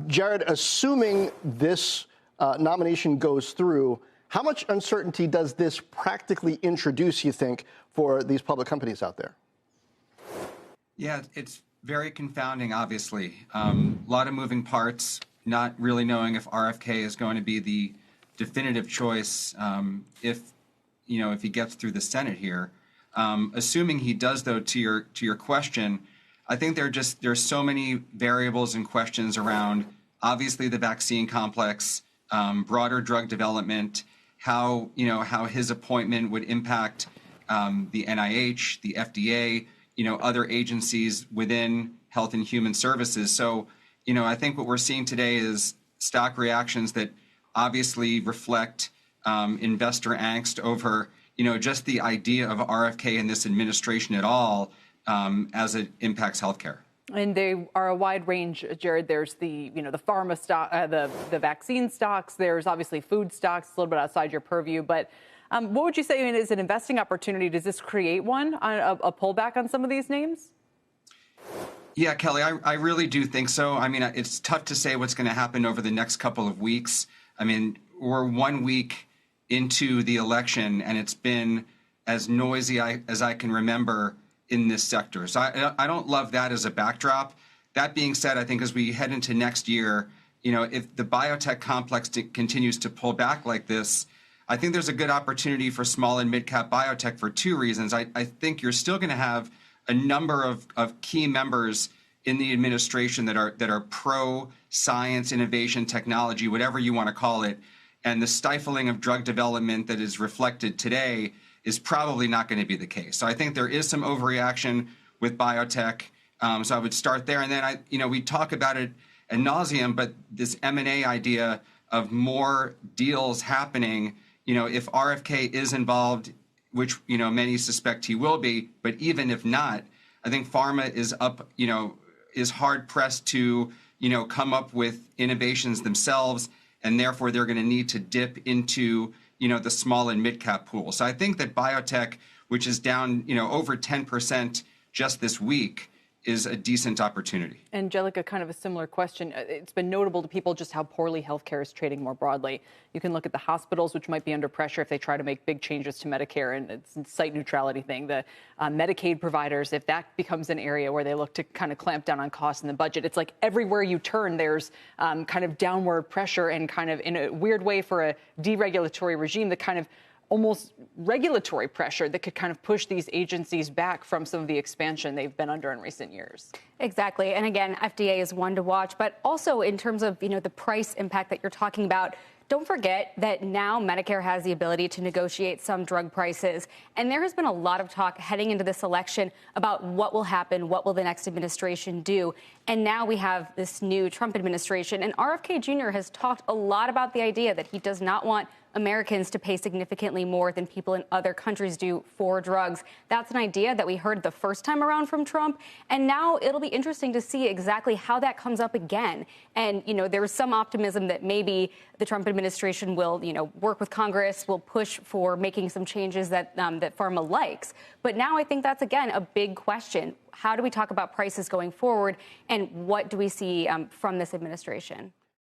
Jared, assuming this nomination goes through, how much uncertainty does this practically introduce, you think, for these public companies out there? Yeah, it's very confounding, obviously. A lot of moving parts, not really knowing if RFK is going to be the definitive choice if he gets through the Senate here. Assuming he does, though, to your question, I think there's so many variables and questions around, obviously, the vaccine complex, broader drug development, how his appointment would impact the NIH, the FDA, other agencies within Health and Human Services. So, I think what we're seeing today is stock reactions that obviously reflect investor angst over, just the idea of RFK in this administration at all as it impacts healthcare. And they are a wide range, Jared. There's the pharma stock, the vaccine stocks. There's obviously food stocks, a little bit outside your purview. But what would you say is an investing opportunity? Does this create a pullback on some of these names? Yeah, Kelly, I really do think so. I mean, it's tough to say what's going to happen over the next couple of weeks. I mean, we're 1 week into the election, and it's been as noisy as I can remember in this sector. So I don't love that as a backdrop. That being said, I think as we head into next year, if the biotech complex continues to pull back like this, I think there's a good opportunity for small and mid-cap biotech for two reasons. I think you're still going to have a number of key members in the administration that are pro-science, innovation, technology, whatever you want to call it. And the stifling of drug development that is reflected today is probably not going to be the case. So I think there is some overreaction with biotech. So I would start there. And then we talk about it ad nauseum, but this M&A idea of more deals happening, if RFK is involved, which, many suspect he will be, but even if not, I think pharma is hard pressed to, come up with innovations themselves, and therefore they're going to need to dip into, the small and mid-cap pool. So I think that biotech, which is down, over 10% just this week, is a decent opportunity. Angelica, kind of a similar question. It's been notable to people just how poorly healthcare is trading more broadly. You can look at the hospitals, which might be under pressure if they try to make big changes to Medicare, and it's a site neutrality thing. The Medicaid providers, if that becomes an area where they look to kind of clamp down on costs in the budget, it's like everywhere you turn, there's kind of downward pressure and kind of in a weird way for a deregulatory regime that kind of almost regulatory pressure that could kind of push these agencies back from some of the expansion they've been under in recent years. Exactly. And again, FDA is one to watch, but also in terms of, the price impact that you're talking about, don't forget that now Medicare has the ability to negotiate some drug prices. And there has been a lot of talk heading into this election about what will happen, what will the next administration do. And now we have this new Trump administration. And RFK Jr. has talked a lot about the idea that he does not want Americans to pay significantly more than people in other countries do for drugs. That's an idea that we heard the first time around from Trump. And now it'll be interesting to see exactly how that comes up again. And, there was some optimism that maybe the Trump administration will, work with Congress, will push for making some changes that pharma likes. But now I think that's, again, a big question. How do we talk about prices going forward? And what do we see from this administration?